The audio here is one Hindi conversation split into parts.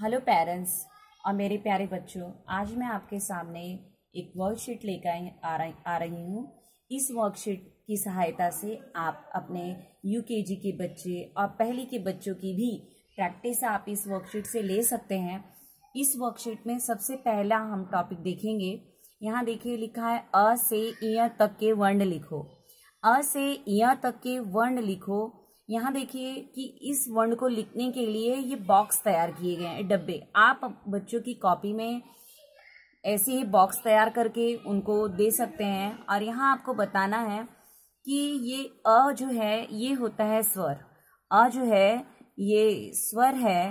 हेलो पेरेंट्स और मेरे प्यारे बच्चों, आज मैं आपके सामने एक वर्कशीट लेकर आ रही हूँ। इस वर्कशीट की सहायता से आप अपने यूकेजी के बच्चे और पहली के बच्चों की भी प्रैक्टिस आप इस वर्कशीट से ले सकते हैं। इस वर्कशीट में सबसे पहला हम टॉपिक देखेंगे। यहाँ देखिए लिखा है अ से इ तक के वर्ण लिखो। अ से इ तक के वर्ण लिखो। यहाँ देखिए कि इस वर्ण को लिखने के लिए ये बॉक्स तैयार किए गए हैं, डब्बे। आप बच्चों की कॉपी में ऐसे ही बॉक्स तैयार करके उनको दे सकते हैं। और यहाँ आपको बताना है कि ये अ जो है ये होता है स्वर, अ जो है ये स्वर है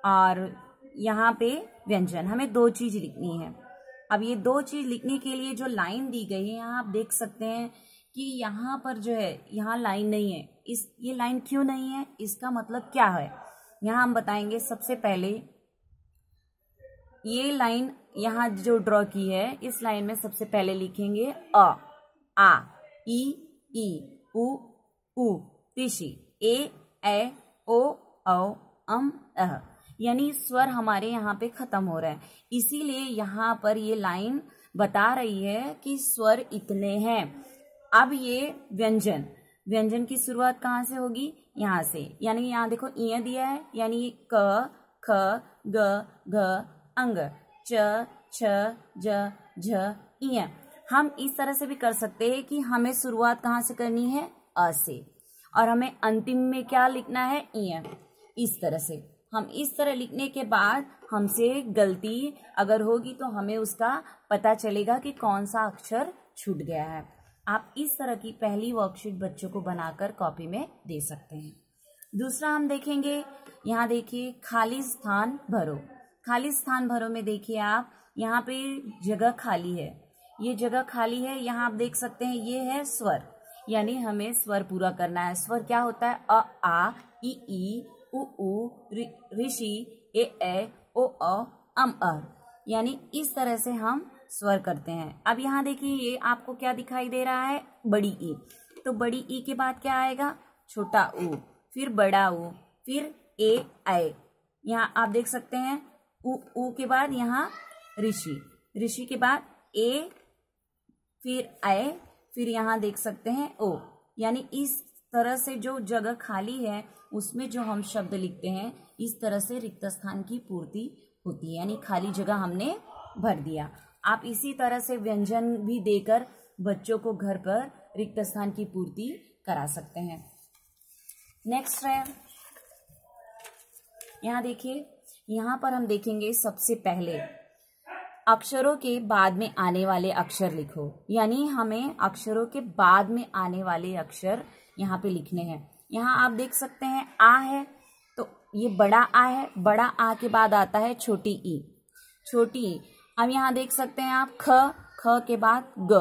और यहाँ पे व्यंजन। हमें दो चीज लिखनी है। अब ये दो चीज लिखने के लिए जो लाइन दी गई है, यहाँ आप देख सकते हैं कि यहाँ पर जो है यहाँ लाइन नहीं है। ये लाइन क्यों नहीं है, इसका मतलब क्या है, यहाँ हम बताएंगे। सबसे पहले ये लाइन यहाँ जो ड्रॉ की है, इस लाइन में सबसे पहले लिखेंगे अ, आ, ई, उ, ऋषि, ए, ओ, अह। यानी स्वर हमारे यहाँ पे खत्म हो रहा है, इसीलिए यहाँ पर ये लाइन बता रही है कि स्वर इतने हैं। अब ये व्यंजन की शुरुआत कहाँ से होगी, यहाँ से। यानी यहाँ देखो इ दिया है, यानी क, ख, ग, घ, अंग, च, छ, ज, झ, इ। हम इस तरह से भी कर सकते हैं कि हमें शुरुआत कहाँ से करनी है, अ से, और हमें अंतिम में क्या लिखना है, इ। इस तरह से हम इस तरह लिखने के बाद हमसे गलती अगर होगी तो हमें उसका पता चलेगा कि कौन सा अक्षर छूट गया है। आप इस तरह की पहली वर्कशीट बच्चों को बनाकर कॉपी में दे सकते हैं। दूसरा हम देखेंगे, यहाँ देखिए खाली स्थान भरो। खाली स्थान भरो में देखिए आप यहाँ पे जगह खाली है, ये जगह खाली है। यहाँ आप देख सकते हैं ये है स्वर, यानी हमें स्वर पूरा करना है। स्वर क्या होता है, अ, आ, ई, उ, ऋषि, ए, ओ, अ। यानी इस तरह से हम स्वर करते हैं। अब यहाँ देखिए ये आपको क्या दिखाई दे रहा है, बड़ी ई। तो बड़ी ई के बाद क्या आएगा, छोटा ऊ, फिर बड़ा ऊ, फिर ए। यहाँ आप देख सकते हैं ऊ के बाद यहाँ ऋषि के बाद ए, फिर ए, फिर यहाँ देख सकते हैं ओ। यानी इस तरह से जो जगह खाली है उसमें जो हम शब्द लिखते हैं, इस तरह से रिक्त स्थान की पूर्ति होती है, यानी खाली जगह हमने भर दिया। आप इसी तरह से व्यंजन भी देकर बच्चों को घर पर रिक्त स्थान की पूर्ति करा सकते हैं। नेक्स्ट है, यहाँ देखिए, यहाँ पर हम देखेंगे सबसे पहले अक्षरों के बाद में आने वाले अक्षर लिखो। यानी हमें अक्षरों के बाद में आने वाले अक्षर यहाँ पे लिखने हैं। यहाँ आप देख सकते हैं आ है, तो ये बड़ा आ है। बड़ा आ के बाद आता है छोटी ई। अब यहाँ देख सकते हैं आप ख के बाद ग,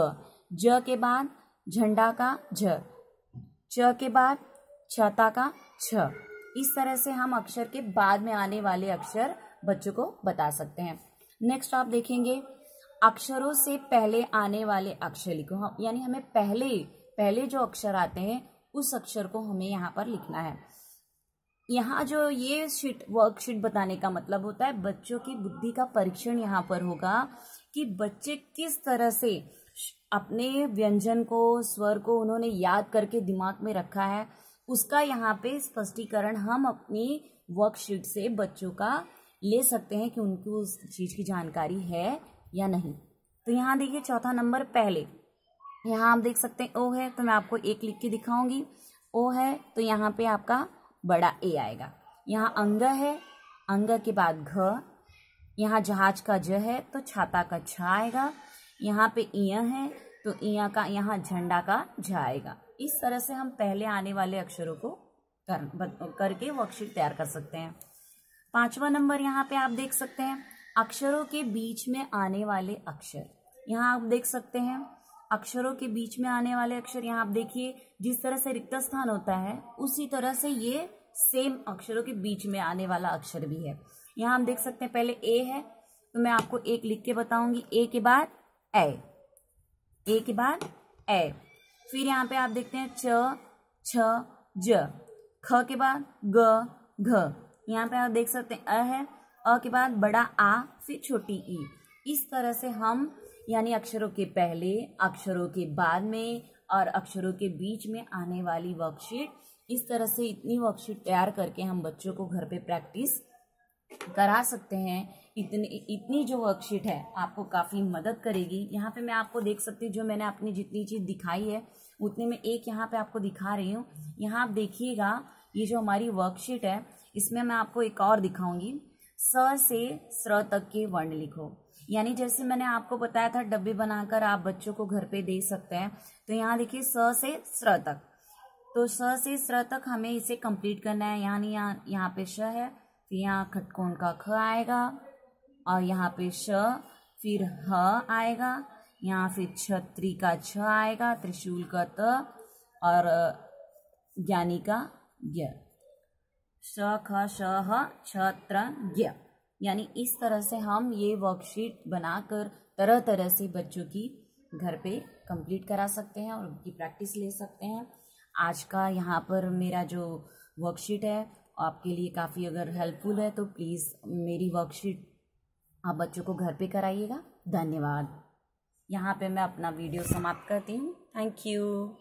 ज के बाद झंडा का झ, च के बाद छता का छ। इस तरह से हम अक्षर के बाद में आने वाले अक्षर बच्चों को बता सकते हैं। नेक्स्ट आप देखेंगे अक्षरों से पहले आने वाले अक्षर लिखो। यानी हमें पहले जो अक्षर आते हैं उस अक्षर को हमें यहाँ पर लिखना है। यहाँ जो ये वर्कशीट बताने का मतलब होता है, बच्चों की बुद्धि का परीक्षण यहाँ पर होगा कि बच्चे किस तरह से अपने व्यंजन को, स्वर को उन्होंने याद करके दिमाग में रखा है, उसका यहाँ पे स्पष्टीकरण हम अपनी वर्कशीट से बच्चों का ले सकते हैं कि उनको उस चीज की जानकारी है या नहीं। तो यहाँ देखिए चौथा नंबर पहले, यहाँ आप देख सकते हैं ओ है, तो मैं आपको एक लिख के दिखाऊंगी। ओ है तो यहाँ पे आपका बड़ा ए आएगा। यहाँ अंग है, अंग के बाद घ। यहाँ जहाज का ज है तो छाता का छ आएगा। यहाँ पे इय है तो इय का यहाँ झंडा का झ आएगा। इस तरह से हम पहले आने वाले अक्षरों को करके वर्कशीट तैयार कर सकते हैं। पांचवा नंबर यहाँ पे आप देख सकते हैं अक्षरों के बीच में आने वाले अक्षर। यहाँ आप देख सकते हैं अक्षरों के बीच में आने वाले अक्षर। यहाँ आप देखिए जिस तरह से रिक्त स्थान होता है उसी तरह से ये सेम अक्षरों के बीच में आने वाला अक्षर भी है। यहाँ हम देख सकते हैं पहले ए है, तो मैं आपको एक लिख के बताऊंगी। ए के बाद ए के बाद ए। फिर यहाँ पे आप देखते हैं च, छ, ज। ख के बाद ग, घ। यहाँ पे आप देख सकते हैं अ है, अ के बाद बड़ा आ, फिर छोटी ई। इस तरह से हम यानी अक्षरों के पहले, अक्षरों के बाद में और अक्षरों के बीच में आने वाली वर्कशीट, इस तरह से इतनी वर्कशीट तैयार करके हम बच्चों को घर पे प्रैक्टिस करा सकते हैं। इतनी जो वर्कशीट है आपको काफ़ी मदद करेगी। यहाँ पे मैं आपको देख सकती हूँ, जो मैंने अपनी जितनी चीज़ दिखाई है उतने में एक यहाँ पे आपको दिखा रही हूँ। यहाँ आप देखिएगा, ये जो हमारी वर्कशीट है इसमें मैं आपको एक और दिखाऊंगी। स से स्र तक के वर्ण लिखो, यानी जैसे मैंने आपको बताया था डब्बे बनाकर आप बच्चों को घर पे दे सकते हैं। तो यहाँ देखिए स से स्र तक, तो स से स्र तक हमें इसे कंप्लीट करना है। यानी यहाँ पे श है, फिर यहाँ खटकोण का ख आएगा और यहाँ पे श, फिर ह आएगा, यहाँ फिर छत्री का छ आएगा, त्रिशूल का त और ज्ञानी का ज्ञ, श ख श ह छ त्र ज्ञ। यानी इस तरह से हम ये वर्कशीट बनाकर तरह तरह से बच्चों की घर पे कंप्लीट करा सकते हैं और उनकी प्रैक्टिस ले सकते हैं। आज का यहाँ पर मेरा जो वर्कशीट है आपके लिए काफ़ी अगर हेल्पफुल है तो प्लीज़ मेरी वर्कशीट आप बच्चों को घर पे कराइएगा। धन्यवाद। यहाँ पे मैं अपना वीडियो समाप्त करती हूँ। Thank you.